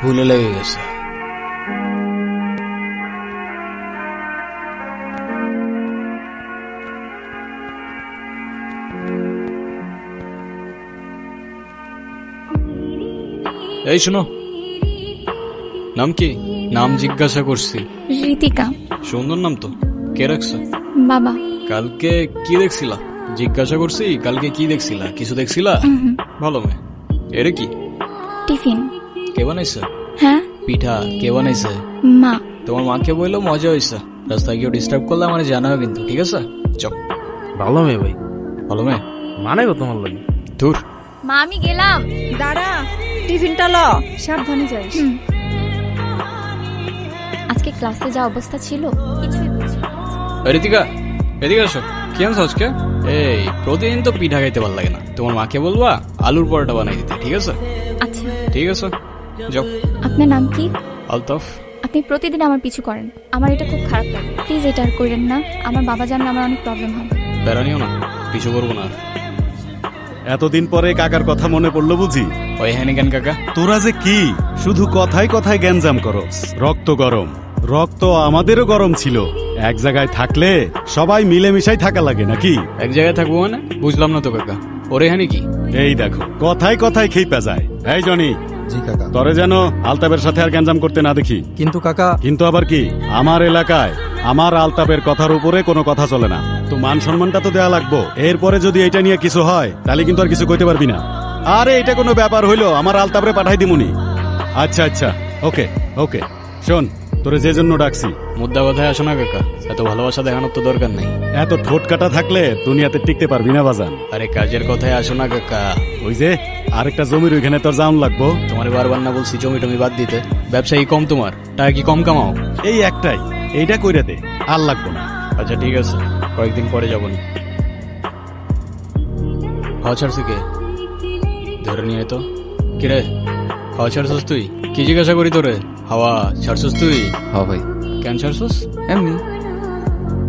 ভুলে লেগে গেছে। এই শোনো, নাম কি? নাম জিজ্ঞাসা করছি। ঋতিকা। সুন্দর নাম তো, কে রাখছে? বাবা। কালকে কি দেখছিলা? জিজ্ঞাসা করছি কালকে কি দেখছিলা? কিছু দেখছিলা? ভালো মেয়ে। এরে কি? টিফিন। কে বানাইছে? হ্যাঁ, পিঠা। কে বানাইছে? মা। তোমার মাকে বললো মজা হয়েছে। রাস্তায় কেউ ডিস্টার্ব করলে আমার জানাও কিন্তু, ঠিক আছে? চল। ভালো মেয়ে ভাই। ভালো মেয়ে মানে গো তোমার লাগে। দূর। মা আমি গেলাম। দাঁড়া, টিফিনটা ল, সাবধানে যাইস। আজকে ক্লাসে যা অবস্থা ছিল কিছুই বুঝি না। ঋতিকা, এদিকে আসো। কি আনছো আজকে? এই প্রতিদিন তো পিঠা খাইতে ভালো লাগে না। তোমার মাকে বলবা আলুর পরোটা বানাই দিতে, ঠিক আছে? আচ্ছা ঠিক আছে, যাও। আপনার নাম কি? আলতাফ। আপনি প্রতিদিন আমার পিছু করেন, আমার এটা খুব খারাপ লাগে। প্লিজ এটা আর করেন না, আমার বাবা জানলে আমার অনেক প্রবলেম হবে। বেড়ানিও না, পিছু করবো না। এতদিন পরে কাকার কথা মনে পড়লো বুঝি? ওই হ্যানি কেন কাকা? তোরা যে কি শুধু কথায় কথায় গ্যাঞ্জাম করস। রক্ত গরম, রক্ত আমাদেরও গরম ছিল। এক জায়গায় থাকলে সবাই মিলেমিশাই থাকা লাগে নাকি? এক জায়গায় থাকবো মানে? বুঝলাম না তো কাকা, ওরে হ্যানি কি? এই দেখো কথায় কথায় খেপা যায়। এই জনি, জি কাকা। তরে যেন আলতাপের সাথে আর গ্যাঞ্জাম করতে না দেখি। কিন্তু কাকা। কিন্তু আবার কি? আমার এলাকায় আমার আলতাপের কথার উপরে কোনো কথা চলে না। তো মান সম্মানটা তো দেয়া লাগবো। এরপরে যদি এটা নিয়ে কিছু হয় তাহলে কিন্তু আর কিছু কইতে পারবি না। আরে এটা কোনো ব্যাপার হইলো? আমার আলতাপরে পাঠাই দিমুনি। আচ্ছা আচ্ছা, ওকে ওকে। শোন, তোরে যে জন্য ডাকছি। মুদ্রা কথায় আসো না কাকা, এত ভালোবাসা দেখানোর তো দরকার নেই। এত ঠোঁট কাটা থাকলে দুনিয়াতে টিকতে পারবি না বাজান। আরে কাজের কথায় আসো না কাকা। ওই যে আরেকটা জমির ওইখানে তোর জাউন লাগবো। তোমার বারবার না বলছি জমি টমি বাদ দিতে? ব্যবসায়ী কম তোমার, টাকা কি কম কামাও? এই একটাই, এইটা কইরা দে, আর লাগবো না। আচ্ছা ঠিক আছে, কয়েকদিন পরে যাবো নি। হাওয়া ছাড়ছি কে? ধরে নিয়ে তো। কিরে হাওয়া ছাড়ছস তুই? কি জিজ্ঞাসা করি তোরে? হাওয়া ছাড়ছস তুই? হ্যাঁ ভাই। কেন ছাড়ছস? এমনি।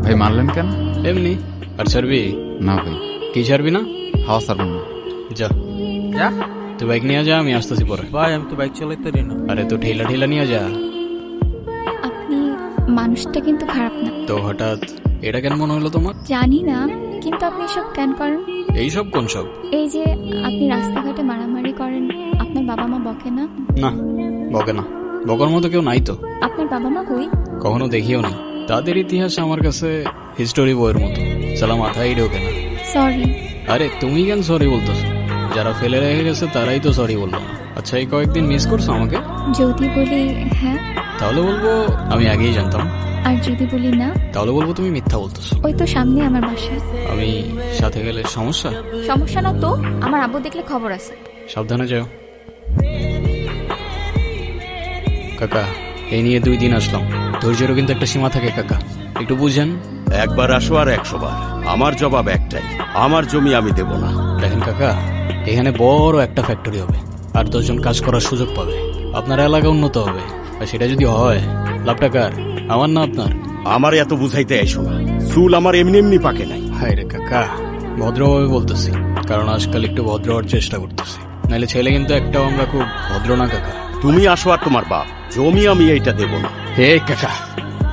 ভাই মারলেন কেন? এমনি। আর ছাড়বি না ভাই। কি ছাড়বি না? হাওয়া ছাড়বো না। যা যা তুই বাইক নিয়ে যা, আমি আসতেছি পরে। ভাই আমি তো বাইক চালাইতে পারি না। আরে তো ঠেলা ঠেলা নিয়ে যা। আপনি মানুষটা কিন্তু খারাপ না। তো হঠাৎ এটা কেন মনে হলো তোমার? জানি না, কিন্তু আপনি এসব কেন করেন? এইসব কোন সব? এই যে আপনি রাস্তাঘাটে মারামারি করেন, আপনার বাবা মা বকে না? না, বকে না। বকার মতো কেউ নাই তো। আপনার বাবা মা কই? কখনো দেখিও নি। তাদের ইতিহাস আমার কাছে হিস্টোরি বইয়ের মতো, সালা মাথায় ঢোকে না। সরি। আরে তুমি কেন সরি বলতেছো? যারা ফেলে রেখে গেছে তারাই তো সরি বললো না। আচ্ছা এই কয়েকদিন মিস করছো আমাকে? যদি বলি হ্যাঁ, তাহলে বলবো আমি আগেই জানতাম। আর যদি বলি না, তাহলে বলবো তুমি মিথ্যা বলতেছো। ওই তো সামনে আমার বাসা। আমি সাথে গেলে সমস্যা? সমস্যা না তো, আমার আব্বু দেখলে খবর আছে। সাবধানে যাও। কাকা এই নিয়ে 2 দিন আসলাম, ধৈর্যেরও কিন্তু একটা সীমা থাকে কাকা, একটু বুঝেন। একবার আসো আর 100 বার। আমার জবাব একটাই, আমার জমি আমি দেব না। দেখেন কাকা, এখানে বড় একটা ফ্যাক্টরি হবে, আর 10 জন কাজ করার সুযোগ পাবে। আপনার এলাকা উন্নত হবে, আর সেটা যদি হয় লাভটা কার? আমার না আপনার? আমার এত বুঝাইতে আইসো না, চুল আমার এমনি এমনি পাকে নাই। হায় রে কাকা, ভদ্রভাবে বলতেছি, কারণ আজকাল একটু ভদ্র হওয়ার চেষ্টা করতেছি, নাহলে ছেলে কিন্তু একটাও আমরা খুব ভদ্র না কাকা। তুমি আসো আর তোমার বাপ, জমি আমি এইটা দেব না। হে কাকা,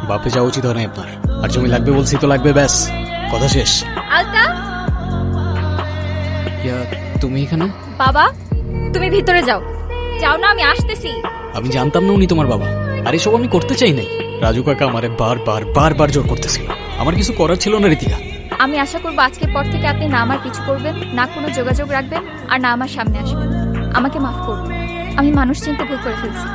বাপে যাওয়া উচিত হয় না আপনার। আর জমি লাগবে বলছি তো লাগবে, ব্যাস, কথা শেষ। আলতা, তুমি এখানে? বাবা তুমি ভিতরে যাও। যাও না, আমি আসতেছি। আমি জানতাম না উনি তোমার বাবা, আর এসব আমি করতে চাই নাই। রাজু কাকা আমারে বারবার জোর করতেছিল, আমার কিছু করার ছিল না ঋতিকা। আমি আশা করবো আজকের পর থেকে আপনি না আমার পিছু করবেন, না কোনো যোগাযোগ রাখবেন, আর না আমার সামনে আসবেন। আমাকে মাফ করবেন, আমি মানুষ চিনতে ভুল করে ফেলছি।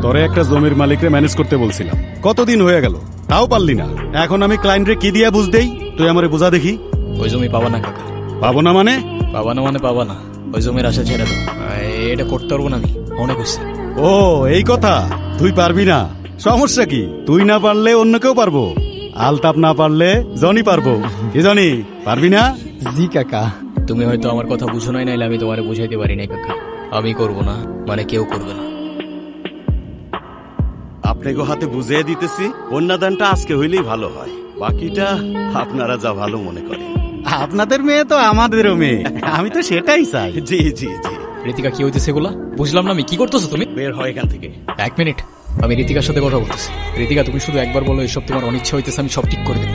তোরে একটা জমির মালিকরে ম্যানেজ করতে বলছিলাম, কতদিন হয়ে গেল, তাও পারলি না। এখন আমি ক্লায়েন্টরে কি দিয়া বুঝ দেই? তুই আমারে বুঝা দেখি। ওই জমি পাবা না কাকা। পাবো না মানে? পাবা না মানে পাবা না, ওই জমির আশা ছেড়ে দাও। এটা করতে পারবো না আমি, অনেক হয়েছে। ও এই কথা, তুই পারবি না, সমস্যা কি? তুই না পারলে অন্য কেউ পারবো, আলতাপ না পারলে জনি পারবো। কি জনি, পারবি না? জি কাকা। তুমি হয়তো আমার কথা বুঝো নাই, নাইলে আমি তোমারে বুঝাইতে পারি নাই কাকা। আমি করব না মানে কেউ করবে না। আপনাকে হাতে বুঝিয়ে দিতেছি, কন্যাদানটা আজকে হইলেই ভালো হয়, বাকিটা আপনারা যা ভালো মনে করেন। আপনাদের মেয়ে তো আমাদেরও মেয়ে, আমি তো সেটাই চাই। জি জি জি। ঋতিকা কি হইতেছে এগুলা? বুঝলাম না আমি, কি করতেছো তুমি? বের হয় এখান থেকে। 1 মিনিট, আমি ঋতিকার সাথে কথা বলতেছি। ঋতিকা, তুমি শুধু একবার বলো এসব তোমার অনিচ্ছা হইতেছে, আমি সব ঠিক করে দেবো।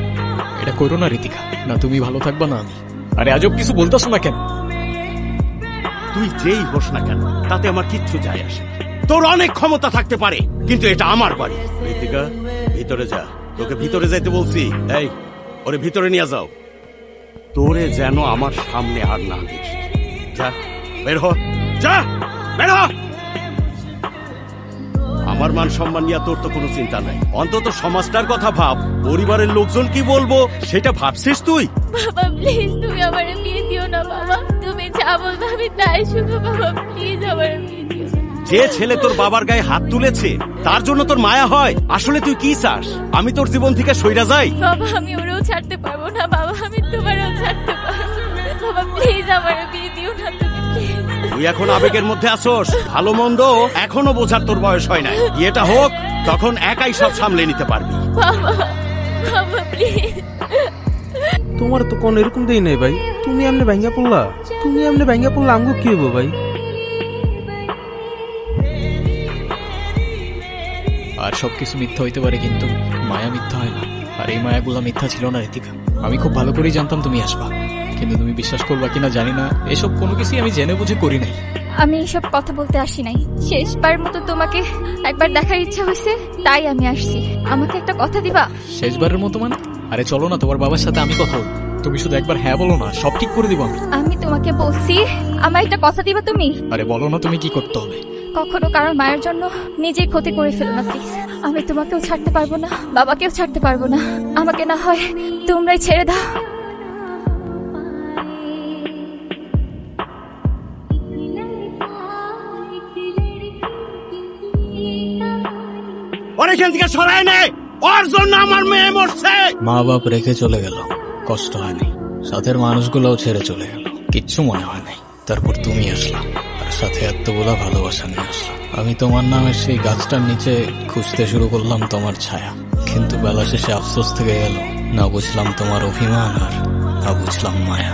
এটা করো না ঋতিকা, না তুমি ভালো থাকবা না আমি। আরে আজব কিছু বলতেছো না কেন? তুই যেই হোস না কেন তাতে আমার কিচ্ছু যায় আসে না। তোর অনেক ক্ষমতা থাকতে পারে, কিন্তু এটা আমার বাড়ি। ঋতিকা, ভিতরে যা, তোকে ভিতরে যাইতে বলছি। এই, ওরে ভিতরে নিয়ে যাও। তোরে যেন আমার সামনে আর না দেখি। যা, বের হ, যা, বের হ। আমার মান সম্মান নিয়ে তোর তো কোনো চিন্তা নাই, অন্তত সমাজটার কথা ভাব। পরিবারের লোকজন কি বলবো সেটা ভাবছিস তুই? বাবা প্লিজ তুমি আমার বিয়ে দিও না বাবা, তুমি যা বলবে আমি তাই শুনো বাবা, প্লিজ আমার বিয়ে দিও না। যে ছেলে তোর বাবার গায়ে হাত তুলেছে তার জন্য তোর মায়া হয়? আসলে তুই কি চাস, আমি তোর জীবন থেকে সইরা যাই? বাবা আমি ওরেও ছাড়তে পারবো না বাবা, আমি তোমারও ছাড়তে পারবো না বাবা, প্লিজ আমার বিয়ে দিও না তুমি প্লিজ। তুই এখন আবেগের মধ্যে আসোস, ভালো মন্দ এখনো বোঝার তোর বয়স হয় নাই। বিয়েটা হোক, তখন একাই সব সামলে নিতে পারবি। বাবা বাবা প্লিজ। তোমার তো কোন এরকম দেই নাই ভাই, তুমি এমনি ভাঙ্গা পড়লা। তুমি এমনি ভাঙ্গা পড়লা আমগো কি হইব ভাই? আর সবকিছু মিথ্যা হইতে পারে, কিন্তু মায়া মিথ্যা হয় না। আর এই মায়াগুলো মিথ্যা ছিল না ঋতিকা। আমি খুব ভালো করেই জানতাম তুমি আসবা, কিন্তু তুমি বিশ্বাস করবা কিনা জানি না, এসব কোনো কিছুই আমি জেনে বুঝে করি নাই। আমি এসব কথা বলতে আসি নাই, শেষবার মতো তোমাকে একবার দেখার ইচ্ছা হয়েছে তাই আমি আসছি। আমাকে একটা কথা দিবা? শেষবারের মতো মানে? আরে চলো না, তোমার বাবার সাথে আমি কথা বলবো। তুমি শুধু একবার হ্যাঁ বলো না, সব ঠিক করে দিব আমি। আমি তোমাকে বলছি আমার একটা কথা দিবা তুমি? আরে বলো না তুমি কি করতে হবে। কখনো কারোর মায়ের জন্য নিজেই ক্ষতি করে ফেলো না প্লিজ। আমি তোমাকেও ছাড়তে পারবো না, বাবাকেও ছাড়তে পারবো না। আমাকে না হয় তোমরাই ছেড়ে দাও। ওর এখান থেকে সরাই নে, ওর জন্য আমার মেয়ে মরছে। মা বাপ রেখে চলে গেল, কষ্ট হয়নি। সাথের মানুষগুলোও ছেড়ে চলে গেল, কিচ্ছু মনে হয় নাই। তারপর তুমি আসলা, আর সাথে এতগুলা ভালোবাসা নিয়ে আসলা। আমি তোমার নামের সেই গাছটার নিচে খুঁজতে শুরু করলাম তোমার ছায়া, কিন্তু বেলা শেষে আফসোস থেকে গেল। না বুঝলাম তোমার অভিমান, আর না বুঝলাম মায়া।